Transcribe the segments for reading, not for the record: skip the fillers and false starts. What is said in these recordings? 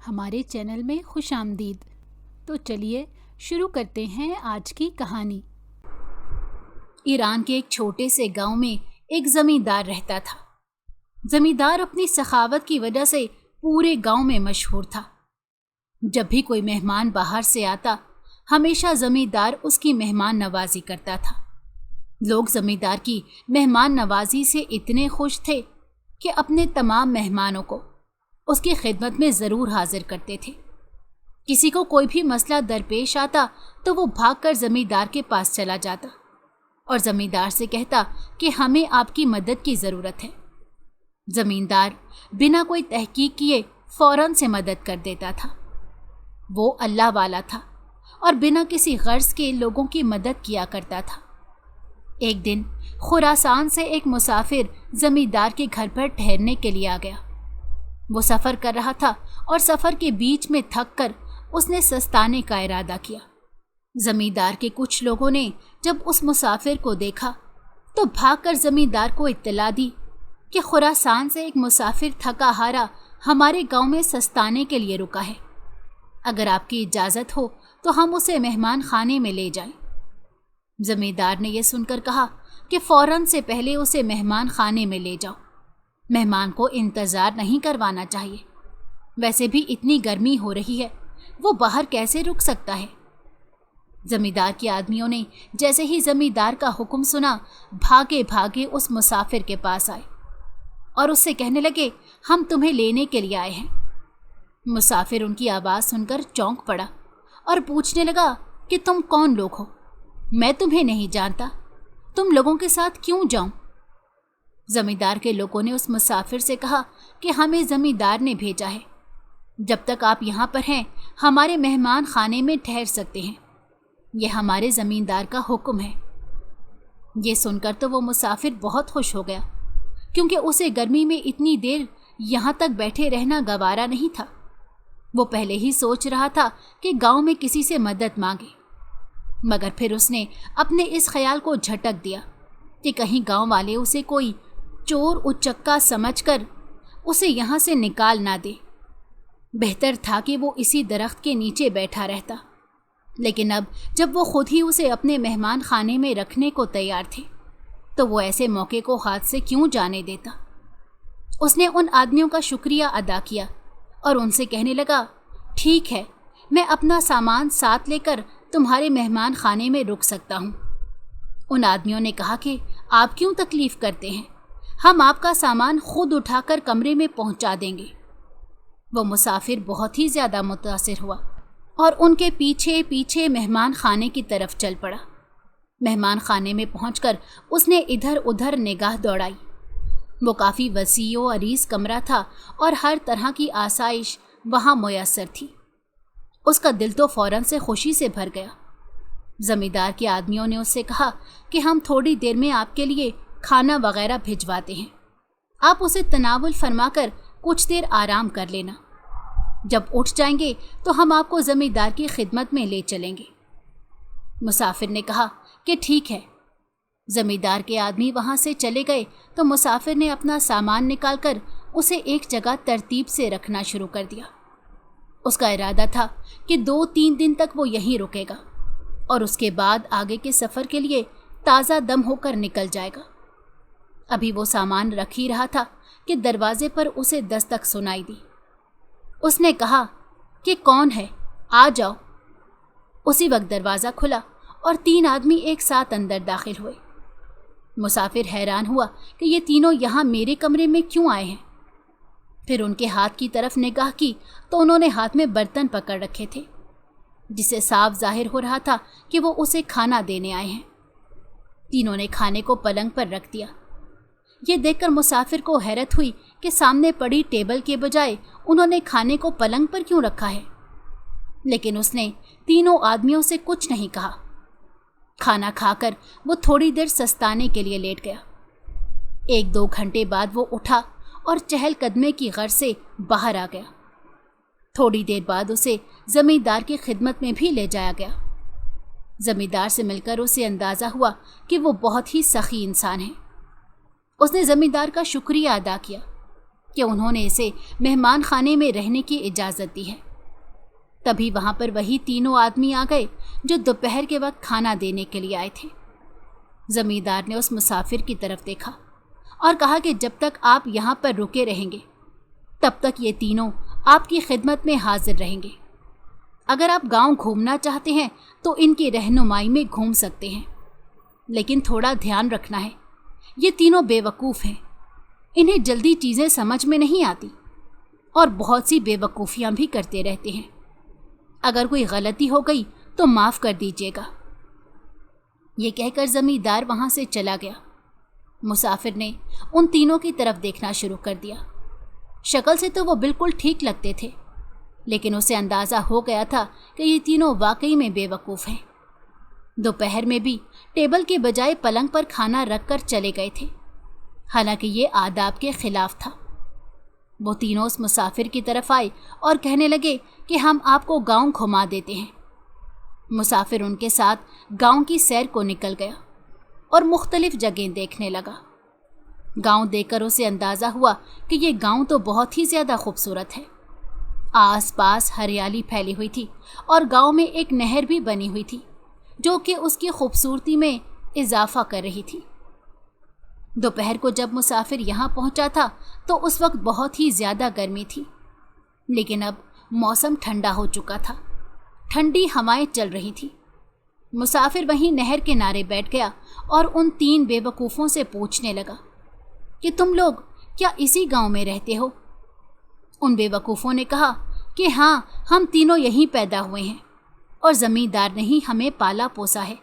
ہمارے چینل میں خوش آمدید۔ تو چلیے شروع کرتے ہیں آج کی کہانی۔ ایران کے ایک چھوٹے سے گاؤں میں ایک زمیندار رہتا تھا۔ زمیندار اپنی سخاوت کی وجہ سے پورے گاؤں میں مشہور تھا۔ جب بھی کوئی مہمان باہر سے آتا، ہمیشہ زمیندار اس کی مہمان نوازی کرتا تھا۔ لوگ زمیندار کی مہمان نوازی سے اتنے خوش تھے کہ اپنے تمام مہمانوں کو اس کی خدمت میں ضرور حاضر کرتے تھے۔ کسی کو کوئی بھی مسئلہ درپیش آتا تو وہ بھاگ کر زمیندار کے پاس چلا جاتا اور زمیندار سے کہتا کہ ہمیں آپ کی مدد کی ضرورت ہے۔ زمیندار بنا کوئی تحقیق کیے فوراً سے مدد کر دیتا تھا۔ وہ اللہ والا تھا اور بنا کسی غرض کے لوگوں کی مدد کیا کرتا تھا۔ ایک دن خراسان سے ایک مسافر زمیندار کے گھر پر ٹھہرنے کے لیے آ گیا۔ وہ سفر کر رہا تھا اور سفر کے بیچ میں تھک کر اس نے سستانے کا ارادہ کیا۔ زمیندار کے کچھ لوگوں نے جب اس مسافر کو دیکھا تو بھاگ کر زمیندار کو اطلاع دی کہ خراسان سے ایک مسافر تھکا ہارا ہمارے گاؤں میں سستانے کے لیے رکا ہے۔ اگر آپ کی اجازت ہو تو ہم اسے مہمان خانے میں لے جائیں۔ زمیندار نے یہ سن کر کہا کہ فوراً سے پہلے اسے مہمان خانے میں لے جاؤ۔ مہمان کو انتظار نہیں کروانا چاہیے۔ ویسے بھی اتنی گرمی ہو رہی ہے، وہ باہر کیسے رک سکتا ہے؟ زمیندار کے آدمیوں نے جیسے ہی زمیندار کا حکم سنا، بھاگے بھاگے اس مسافر کے پاس آئے اور اس سے کہنے لگے، ہم تمہیں لینے کے لیے آئے ہیں۔ مسافر ان کی آواز سن کر چونک پڑا اور پوچھنے لگا کہ تم کون لوگ ہو؟ میں تمہیں نہیں جانتا، تم لوگوں کے ساتھ کیوں جاؤں؟ زمیندار کے لوگوں نے اس مسافر سے کہا کہ ہمیں زمیندار نے بھیجا ہے، جب تک آپ یہاں پر ہیں ہمارے مہمان خانے میں ٹھہر سکتے ہیں، یہ ہمارے زمیندار کا حکم ہے۔ یہ سن کر تو وہ مسافر بہت خوش ہو گیا، کیونکہ اسے گرمی میں اتنی دیر یہاں تک بیٹھے رہنا گوارا نہیں تھا۔ وہ پہلے ہی سوچ رہا تھا کہ گاؤں میں کسی سے مدد مانگے، مگر پھر اس نے اپنے اس خیال کو جھٹک دیا کہ کہیں گاؤں والے اسے کوئی چور اچکا سمجھ کر اسے یہاں سے نکال نہ دے۔ بہتر تھا کہ وہ اسی درخت کے نیچے بیٹھا رہتا، لیکن اب جب وہ خود ہی اسے اپنے مہمان خانے میں رکھنے کو تیار تھے تو وہ ایسے موقع کو ہاتھ سے کیوں جانے دیتا۔ اس نے ان آدمیوں کا شکریہ ادا کیا اور ان سے کہنے لگا، ٹھیک ہے، میں اپنا سامان ساتھ لے کر تمہارے مہمان خانے میں رک سکتا ہوں۔ ان آدمیوں نے کہا کہ آپ کیوں تکلیف کرتے ہیں، ہم آپ کا سامان خود اٹھا کر کمرے میں پہنچا دیں گے۔ وہ مسافر بہت ہی زیادہ متاثر ہوا اور ان کے پیچھے پیچھے مہمان خانے کی طرف چل پڑا۔ مہمان خانے میں پہنچ کر اس نے ادھر ادھر نگاہ دوڑائی۔ وہ کافی وسیع و عریض کمرہ تھا اور ہر طرح کی آسائش وہاں میسر تھی۔ اس کا دل تو فوراً سے خوشی سے بھر گیا۔ زمیندار کے آدمیوں نے اس سے کہا کہ ہم تھوڑی دیر میں آپ کے لیے کھانا وغیرہ بھجواتے ہیں، آپ اسے تناول فرما کر کچھ دیر آرام کر لینا، جب اٹھ جائیں گے تو ہم آپ کو زمیندار کی خدمت میں لے چلیں گے۔ مسافر نے کہا کہ ٹھیک ہے۔ زمیندار کے آدمی وہاں سے چلے گئے تو مسافر نے اپنا سامان نکال کر اسے ایک جگہ ترتیب سے رکھنا شروع کر دیا۔ اس کا ارادہ تھا کہ 2-3 دن تک وہ یہیں رکے گا اور اس کے بعد آگے کے سفر کے لیے تازہ دم ہو کر نکل جائے گا۔ ابھی وہ سامان رکھ ہی رہا تھا کہ دروازے پر اسے دستک سنائی دی۔ اس نے کہا کہ کون ہے، آ جاؤ۔ اسی وقت دروازہ کھلا اور 3 آدمی ایک ساتھ اندر داخل ہوئے۔ مسافر حیران ہوا کہ یہ تینوں یہاں میرے کمرے میں کیوں آئے ہیں۔ پھر ان کے ہاتھ کی طرف نگاہ کی تو انہوں نے ہاتھ میں برتن پکڑ رکھے تھے، جسے صاف ظاہر ہو رہا تھا کہ وہ اسے کھانا دینے آئے ہیں۔ تینوں نے کھانے کو پلنگ پر رکھ دیا۔ یہ دیکھ کر مسافر کو حیرت ہوئی کہ سامنے پڑی ٹیبل کے بجائے انہوں نے کھانے کو پلنگ پر کیوں رکھا ہے، لیکن اس نے تینوں آدمیوں سے کچھ نہیں کہا۔ کھانا کھا کر وہ تھوڑی دیر سستانے کے لیے لیٹ گیا۔ 1-2 گھنٹے بعد وہ اٹھا اور چہل قدمی کی غرض سے باہر آ گیا۔ تھوڑی دیر بعد اسے زمیندار کی خدمت میں بھی لے جایا گیا۔ زمیندار سے مل کر اسے اندازہ ہوا کہ وہ بہت ہی سخی انسان ہے۔ اس نے زمیندار کا شکریہ ادا کیا कि उन्होंने इसे मेहमान खाने में रहने की इजाज़त दी है। तभी वहाँ पर वही तीनों आदमी आ गए जो दोपहर के वक्त खाना देने के लिए आए थे। जमींदार ने उस मुसाफिर की तरफ देखा और कहा कि जब तक आप यहाँ पर रुके रहेंगे तब तक ये तीनों आपकी खिदमत में हाजिर रहेंगे। अगर आप गांव घूमना चाहते हैं तो इनकी रहनुमाई में घूम सकते हैं, लेकिन थोड़ा ध्यान रखना है, ये तीनों बेवकूफ़ हैं। इन्हें जल्दी चीज़ें समझ में नहीं आती और बहुत सी बेवकूफ़ियाँ भी करते रहते हैं। अगर कोई गलती हो गई तो माफ़ कर दीजिएगा। ये कहकर ज़मींदार वहाँ से चला गया। मुसाफिर ने उन तीनों की तरफ देखना शुरू कर दिया। शक्ल से तो वो बिल्कुल ठीक लगते थे, लेकिन उसे अंदाज़ा हो गया था कि ये तीनों वाकई में बेवकूफ़ हैं। दोपहर में भी टेबल के बजाय पलंग पर खाना रख कर चले गए थे, हालांकि ये आदाब के खिलाफ था। वो तीनों उस मुसाफिर की तरफ आए और कहने लगे कि हम आपको गांव घुमा देते हैं। मुसाफिर उनके साथ गांव की सैर को निकल गया और मुख्तलिफ जगह देखने लगा। गांव देखकर उसे अंदाज़ा हुआ कि ये गांव तो बहुत ही ज़्यादा खूबसूरत है। आस पास हरियाली फैली हुई थी और गांव में एक नहर भी बनी हुई थी जो कि उसकी खूबसूरती में इजाफा कर रही थी। दोपहर को जब मुसाफिर यहाँ पहुँचा था तो उस वक्त बहुत ही ज़्यादा गर्मी थी, लेकिन अब मौसम ठंडा हो चुका था। ठंडी हवाएं चल रही थी। मुसाफिर वहीं नहर के किनारे बैठ गया और उन तीन बेवकूफ़ों से पूछने लगा कि तुम लोग क्या इसी गांव में रहते हो? उन बेवकूफ़ों ने कहा कि हाँ, हम तीनों यहीं पैदा हुए हैं और ज़मींदार ने ही हमें पाला पोसा है।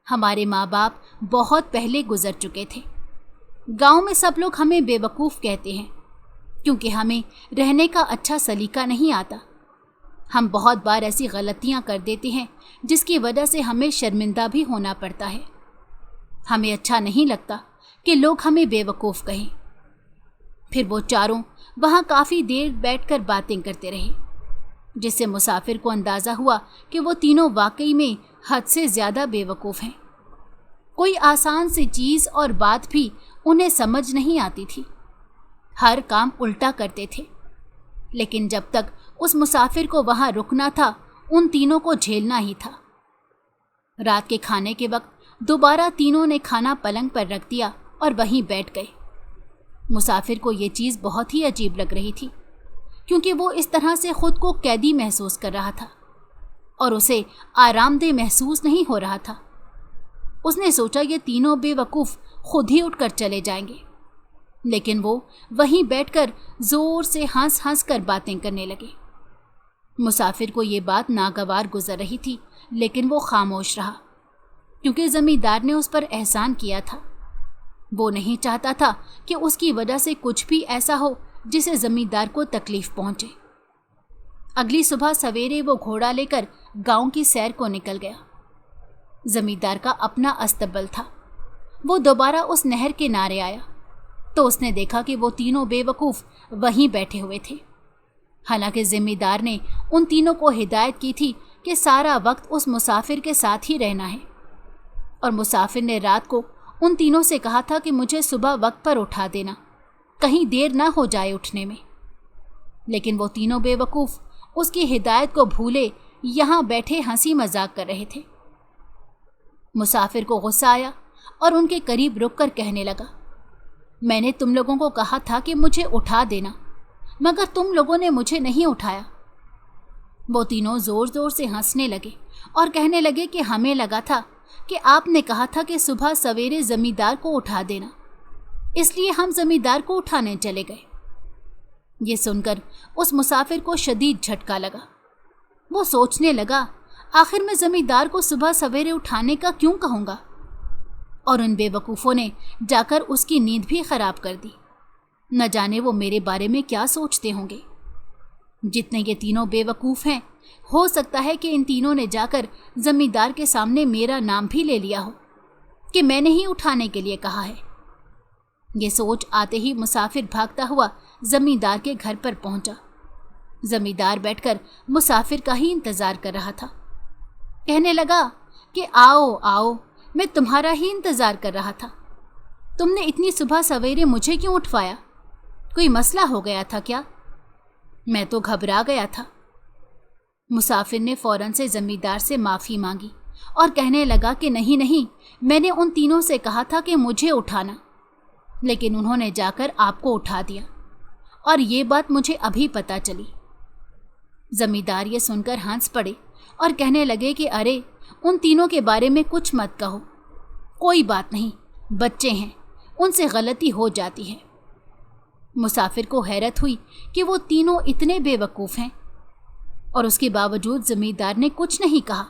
हमारे माँ बाप बहुत पहले गुजर चुके थे। गांव में सब लोग हमें बेवकूफ़ कहते हैं क्योंकि हमें रहने का अच्छा सलीका नहीं आता। हम बहुत बार ऐसी गलतियां कर देते हैं जिसकी वजह से हमें शर्मिंदा भी होना पड़ता है। हमें अच्छा नहीं लगता कि लोग हमें बेवकूफ़ कहें। फिर वो चारों वहाँ काफ़ी देर बैठकर बातें करते रहे, जिससे मुसाफिर को अंदाज़ा हुआ कि वो तीनों वाकई में हद से ज़्यादा बेवकूफ़ हैं। कोई आसान सी चीज़ और बात भी उन्हें समझ नहीं आती थी। हर काम उल्टा करते थे, लेकिन जब तक उस मुसाफिर को वहाँ रुकना था उन तीनों को झेलना ही था। रात के खाने के वक्त दोबारा तीनों ने खाना पलंग पर रख दिया और वहीं बैठ गए। मुसाफिर को ये चीज़ बहुत ही अजीब लग रही थी क्योंकि वो इस तरह से खुद को कैदी महसूस कर रहा था और उसे आरामदेह महसूस नहीं हो रहा था। उसने सोचा ये तीनों बेवकूफ़ खुद ही उठकर चले जाएंगे, लेकिन वो वहीं बैठकर ज़ोर से हंस हंस कर बातें करने लगे। मुसाफिर को ये बात नागवार गुजर रही थी, लेकिन वो खामोश रहा क्योंकि ज़मींदार ने उस पर एहसान किया था। वो नहीं चाहता था कि उसकी वजह से कुछ भी ऐसा हो जिसे ज़मींदार को तकलीफ़ पहुंचे। अगली सुबह सवेरे वो घोड़ा लेकर गांव की सैर को निकल गया। ज़मींदार का अपना अस्तबल था। वो दोबारा उस नहर के किनारे आया तो उसने देखा कि वो तीनों बेवकूफ़ वहीं बैठे हुए थे। हालांकि ज़मींदार ने उन तीनों को हिदायत की थी कि सारा वक्त उस मुसाफिर के साथ ही रहना है, और मुसाफिर ने रात को उन तीनों से कहा था कि मुझे सुबह वक्त पर उठा देना, कहीं देर ना हो जाए उठने में। लेकिन वो तीनों बेवकूफ़ उसकी हिदायत को भूले यहाँ बैठे हंसी मजाक कर रहे थे। मुसाफिर को गुस्सा आया और उनके करीब रुककर कहने लगा, मैंने तुम लोगों को कहा था कि मुझे उठा देना, मगर तुम लोगों ने मुझे नहीं उठाया। वो तीनों ज़ोर ज़ोर से हंसने लगे और कहने लगे कि हमें लगा था कि आपने कहा था कि सुबह सवेरे ज़मींदार को उठा देना, इसलिए हम ज़मींदार को उठाने चले गए। ये सुनकर उस मुसाफिर को शदीद झटका लगा। वो सोचने लगा, आखिर मैं ज़मींदार को सुबह सवेरे उठाने का क्यों कहूँगा? और उन बेवकूफ़ों ने जाकर उसकी नींद भी ख़राब कर दी। न जाने वो मेरे बारे में क्या सोचते होंगे। जितने ये तीनों बेवकूफ़ हैं, हो सकता है कि इन तीनों ने जाकर ज़मींदार के सामने मेरा नाम भी ले लिया हो कि मैंने ही उठाने के लिए कहा है। ये सोच आते ही मुसाफिर भागता हुआ ज़मींदार के घर पर पहुंचा। ज़मींदार बैठकर मुसाफिर का ही इंतज़ार कर रहा था। कहने लगा कि आओ आओ, मैं तुम्हारा ही इंतज़ार कर रहा था। तुमने इतनी सुबह सवेरे मुझे क्यों उठवाया? कोई मसला हो गया था क्या? मैं तो घबरा गया था। मुसाफिर ने फौरन से जमींदार से माफ़ी मांगी और कहने लगा कि नहीं नहीं, मैंने उन तीनों से कहा था कि मुझे उठाना, लेकिन उन्होंने जाकर आपको उठा दिया और ये बात मुझे अभी पता चली। जमींदार ये सुनकर हंस पड़े और कहने लगे कि अरे, उन तीनों के बारे में कुछ मत कहो, कोई बात नहीं, बच्चे हैं, उनसे गलती हो जाती है। मुसाफिर को हैरत हुई कि वो तीनों इतने बेवकूफ़ हैं और उसके बावजूद जमींदार ने कुछ नहीं कहा।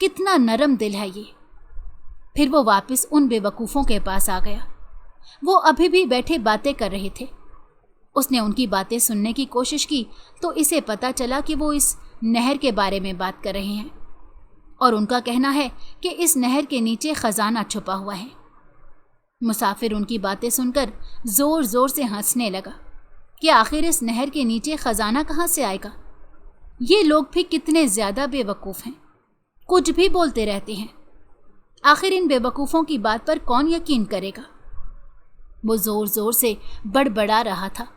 कितना नरम दिल है ये। फिर वो वापस उन बेवकूफ़ों के पास आ गया। वो अभी भी बैठे बातें कर रहे थे। उसने उनकी बातें सुनने की कोशिश की तो इसे पता चला कि वो इस नहर के बारे में बात कर रहे हैं और उनका कहना है कि इस नहर के नीचे खजाना छुपा हुआ है। मुसाफिर उनकी बातें सुनकर ज़ोर ज़ोर से हंसने लगा कि आखिर इस नहर के नीचे खजाना कहाँ से आएगा। ये लोग भी कितने ज़्यादा बेवकूफ़ हैं, कुछ भी बोलते रहते हैं। आखिर इन बेवकूफ़ों की बात पर कौन यकीन करेगा। वो ज़ोर ज़ोर से बड़बड़ा रहा था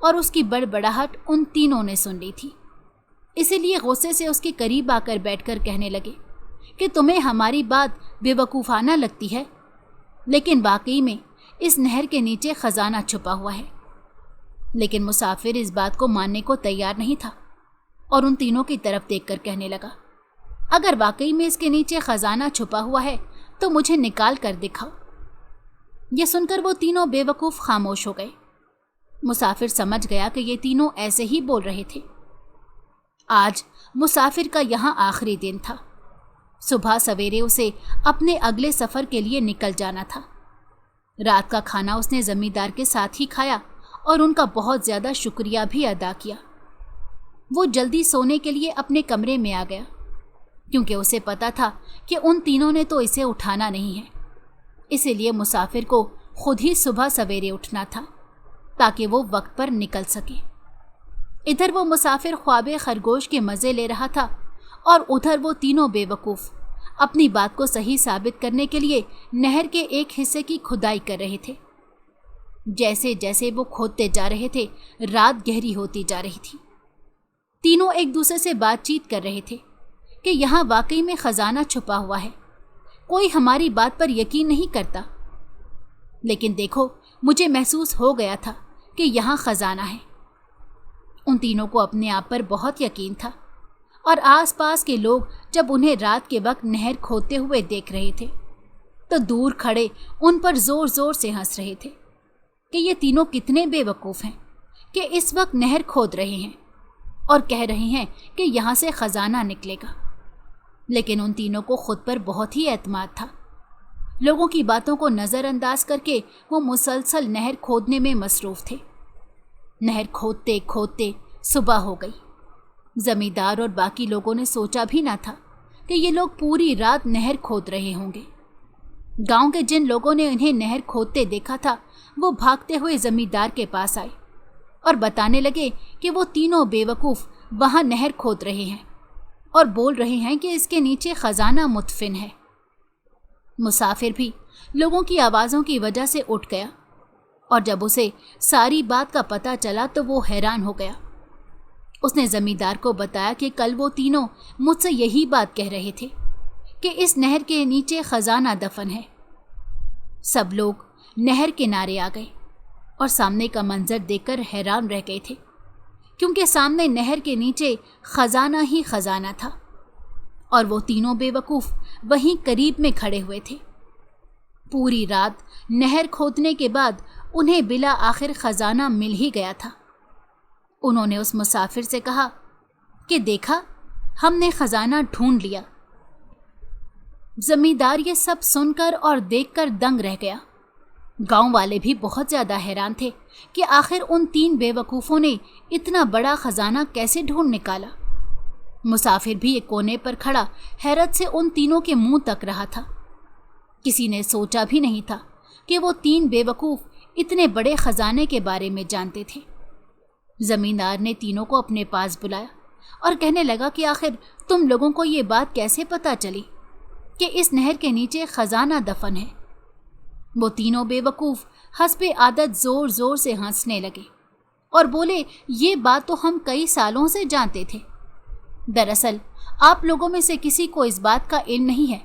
और उसकी बड़बड़ाहट उन तीनों ने सुन ली थी। इसीलिए गुस्से से उसके करीब आकर बैठकर कहने लगे कि तुम्हें हमारी बात बेवकूफ़ाना लगती है, लेकिन वाकई में इस नहर के नीचे खजाना छुपा हुआ है। लेकिन मुसाफिर इस बात को मानने को तैयार नहीं था और उन तीनों की तरफ देखकर कहने लगा, अगर वाकई में इसके नीचे खजाना छुपा हुआ है तो मुझे निकाल कर दिखाओ। ये सुनकर वो तीनों बेवकूफ़ खामोश हो गए। मुसाफिर समझ गया कि ये तीनों ऐसे ही बोल रहे थे। आज मुसाफिर का यहाँ आखिरी दिन था। सुबह सवेरे उसे अपने अगले सफ़र के लिए निकल जाना था। रात का खाना उसने ज़मींदार के साथ ही खाया और उनका बहुत ज़्यादा शुक्रिया भी अदा किया। वो जल्दी सोने के लिए अपने कमरे में आ गया, क्योंकि उसे पता था कि उन तीनों ने तो इसे उठाना नहीं है। इसीलिए मुसाफिर को खुद ही सुबह सवेरे उठना था ताकि वो वक्त पर निकल सके। इधर वो मुसाफिर ख्वाबे खरगोश के मज़े ले रहा था और उधर वो तीनों बेवकूफ़ अपनी बात को सही साबित करने के लिए नहर के एक हिस्से की खुदाई कर रहे थे। जैसे जैसे वो खोदते जा रहे थे, रात गहरी होती जा रही थी। तीनों एक दूसरे से बातचीत कर रहे थे कि यहाँ वाकई में खजाना छुपा हुआ है। कोई हमारी बात पर यकीन नहीं करता, लेकिन देखो, मुझे महसूस हो गया था कि यहाँ खजाना है। उन तीनों को अपने आप पर बहुत यकीन था और आसपास के लोग जब उन्हें रात के वक्त नहर खोदते हुए देख रहे थे तो दूर खड़े उन पर जोर जोर से हंस रहे थे कि ये तीनों कितने बेवकूफ़ हैं कि इस वक्त नहर खोद रहे हैं और कह रहे हैं कि यहाँ से खजाना निकलेगा। लेकिन उन तीनों को खुद पर बहुत ही एतमाद था। लोगों की बातों को नज़रअंदाज करके वो मुसलसल नहर खोदने में मसरूफ़ थे। नहर खोदते खोदते सुबह हो गई। ज़मींदार और बाकी लोगों ने सोचा भी ना था कि ये लोग पूरी रात नहर खोद रहे होंगे। गांव के जिन लोगों ने इन्हें नहर खोदते देखा था वो भागते हुए ज़मींदार के पास आए और बताने लगे कि वो तीनों बेवकूफ़ वहाँ नहर खोद रहे हैं और बोल रहे हैं कि इसके नीचे खजाना मुदफिन है। मुसाफिर भी लोगों की आवाज़ों की वजह से उठ गया और जब उसे सारी बात का पता चला तो वो हैरान हो गया। उसने ज़मींदार को बताया कि कल वो तीनों मुझसे यही बात कह रहे थे कि इस नहर के नीचे खजाना दफन है। सब लोग नहर किनारे आ गए और सामने का मंजर देखकर हैरान रह गए थे, क्योंकि सामने नहर के नीचे खजाना ही खजाना था और वो तीनों बेवकूफ़ वहीं करीब में खड़े हुए थे। पूरी रात नहर खोदने के बाद उन्हें बिला आखिर खजाना मिल ही गया था। उन्होंने उस मुसाफिर से कहा कि देखा, हमने खजाना ढूंढ लिया। जमींदार ये सब सुनकर और देखकर दंग रह गया। गांव वाले भी बहुत ज़्यादा हैरान थे कि आखिर उन तीन बेवकूफ़ों ने इतना बड़ा खजाना कैसे ढूंढ निकाला। मुसाफिर भी एक कोने पर खड़ा हैरत से उन तीनों के मुंह तक रहा था। किसी ने सोचा भी नहीं था कि वो तीन बेवकूफ़ इतने बड़े खजाने के बारे में जानते थे। ज़मींदार ने तीनों को अपने पास बुलाया और कहने लगा कि आखिर तुम लोगों को ये बात कैसे पता चली कि इस नहर के नीचे खजाना दफन है। वो तीनों बेवकूफ़ حسب عادت زور زور سے ہنسنے لگے اور بولے، یہ بات تو ہم کئی سالوں سے جانتے تھے۔ دراصل آپ لوگوں میں سے کسی کو اس بات کا علم نہیں ہے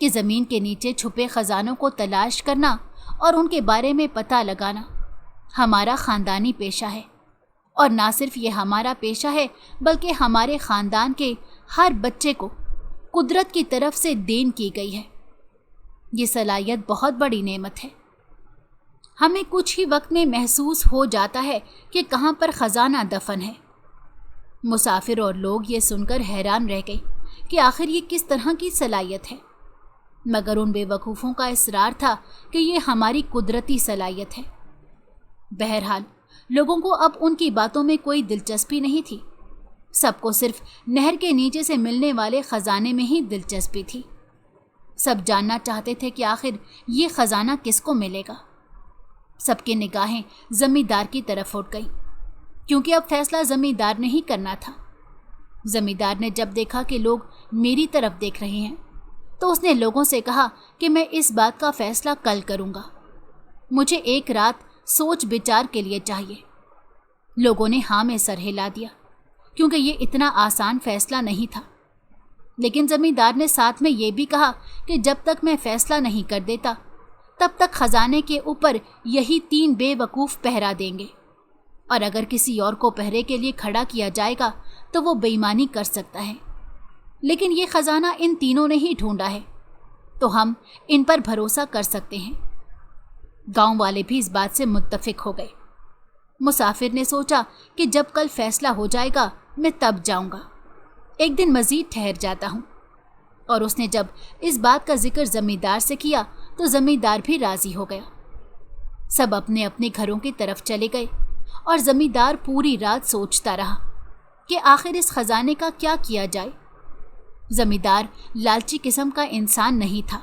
کہ زمین کے نیچے چھپے خزانوں کو تلاش کرنا اور ان کے بارے میں پتہ لگانا ہمارا خاندانی پیشہ ہے، اور نہ صرف یہ ہمارا پیشہ ہے بلکہ ہمارے خاندان کے ہر بچے کو قدرت کی طرف سے دین کی گئی ہے۔ یہ صلاحیت بہت بڑی نعمت ہے۔ ہمیں کچھ ہی وقت میں محسوس ہو جاتا ہے کہ کہاں پر خزانہ دفن ہے۔ مسافر اور لوگ یہ سن کر حیران رہ گئے کہ آخر یہ کس طرح کی صلاحیت ہے، مگر ان بے وقوفوں کا اصرار تھا کہ یہ ہماری قدرتی صلاحیت ہے۔ بہرحال لوگوں کو اب ان کی باتوں میں کوئی دلچسپی نہیں تھی، سب کو صرف نہر کے نیچے سے ملنے والے خزانے میں ہی دلچسپی تھی۔ سب جاننا چاہتے تھے کہ آخر یہ خزانہ کس کو ملے گا۔ سب کی نگاہیں زمیندار کی طرف اٹھ گئیں، کیونکہ اب فیصلہ زمیندار نے ہی کرنا تھا۔ زمیندار نے جب دیکھا کہ لوگ میری طرف دیکھ رہے ہیں تو اس نے لوگوں سے کہا کہ میں اس بات کا فیصلہ کل کروں گا، مجھے ایک رات سوچ بچار کے لیے چاہیے۔ لوگوں نے ہاں میں سر ہلا دیا، کیونکہ یہ اتنا آسان فیصلہ نہیں تھا۔ لیکن زمیندار نے ساتھ میں یہ بھی کہا کہ جب تک میں فیصلہ نہیں کر دیتا تب تک خزانے کے اوپر یہی 3 بے وقوف پہرا دیں گے، اور اگر کسی اور کو پہرے کے لیے کھڑا کیا جائے گا تو وہ بے ایمانی کر سکتا ہے۔ لیکن یہ خزانہ ان تینوں نے ہی ڈھونڈا ہے، تو ہم ان پر بھروسہ کر سکتے ہیں۔ گاؤں والے بھی اس بات سے متفق ہو گئے۔ مسافر نے سوچا کہ جب کل فیصلہ ہو جائے گا میں تب جاؤں گا، ایک دن مزید ٹھہر جاتا ہوں۔ اور اس نے جب اس بات کا ذکر زمیندار سے کیا تو زمیندار بھی راضی ہو گیا۔ سب اپنے اپنے گھروں کی طرف چلے گئے اور زمیندار پوری رات سوچتا رہا کہ آخر اس خزانے کا کیا کیا جائے۔ زمیندار لالچی قسم کا انسان نہیں تھا،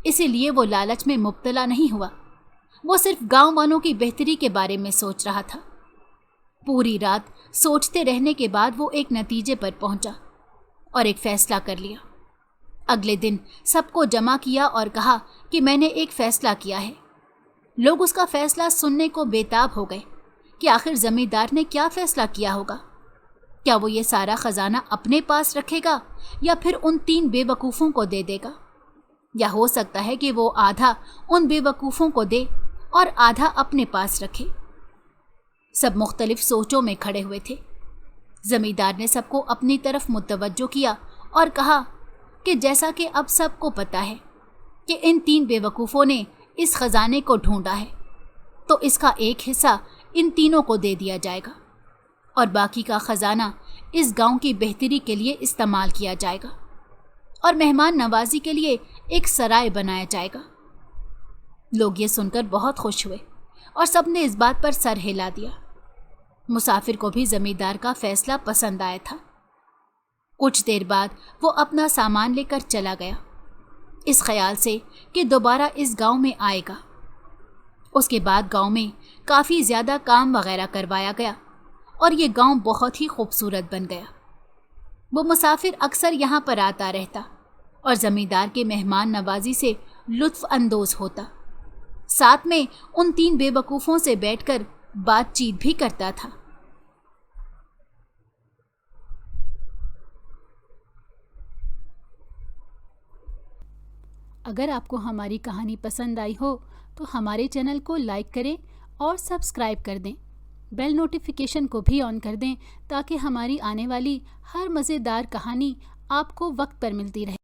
اسی لیے وہ لالچ میں مبتلا نہیں ہوا، وہ صرف گاؤں والوں کی بہتری کے بارے میں سوچ رہا تھا۔ پوری رات سوچتے رہنے کے بعد وہ ایک نتیجے پر پہنچا اور ایک فیصلہ کر لیا۔ اگلے دن سب کو جمع کیا اور کہا کہ میں نے ایک فیصلہ کیا ہے۔ لوگ اس کا فیصلہ سننے کو بےتاب ہو گئے کہ آخر زمیندار نے کیا فیصلہ کیا ہوگا۔ کیا وہ یہ سارا خزانہ اپنے پاس رکھے گا یا پھر ان 3 بے وقوفوں کو دے دے گا، یا ہو سکتا ہے کہ وہ آدھا ان بے وقوفوں کو دے اور آدھا اپنے پاس رکھے۔ سب مختلف سوچوں میں کھڑے ہوئے تھے۔ زمیندار نے سب کو اپنی طرف متوجہ کیا اور کہا کہ جیسا کہ اب سب کو پتا ہے کہ ان 3 بے وقوفوں نے اس خزانے کو ڈھونڈا ہے، تو اس کا ایک حصہ ان تینوں کو دے دیا جائے گا اور باقی کا خزانہ اس گاؤں کی بہتری کے لیے استعمال کیا جائے گا اور مہمان نوازی کے لیے ایک سرائے بنایا جائے گا۔ لوگ یہ سن کر بہت خوش ہوئے اور سب نے اس بات پر سر ہلا دیا۔ مسافر کو بھی زمیندار کا فیصلہ پسند آیا تھا۔ کچھ دیر بعد وہ اپنا سامان لے کر چلا گیا، اس خیال سے کہ دوبارہ اس گاؤں میں آئے گا۔ اس کے بعد گاؤں میں کافی زیادہ کام وغیرہ کروایا گیا اور یہ گاؤں بہت ہی خوبصورت بن گیا۔ وہ مسافر اکثر یہاں پر آتا رہتا اور زمیندار کے مہمان نوازی سے لطف اندوز ہوتا، ساتھ میں ان 3 بے وقوفوں سے بیٹھ کر بات چیت بھی کرتا تھا۔ اگر آپ کو ہماری کہانی پسند آئی ہو تو ہمارے چینل کو لائک کریں اور سبسکرائب کر دیں، بیل نوٹیفیکیشن کو بھی آن کر دیں تاکہ ہماری آنے والی ہر مزیدار کہانی آپ کو وقت پر ملتی رہے۔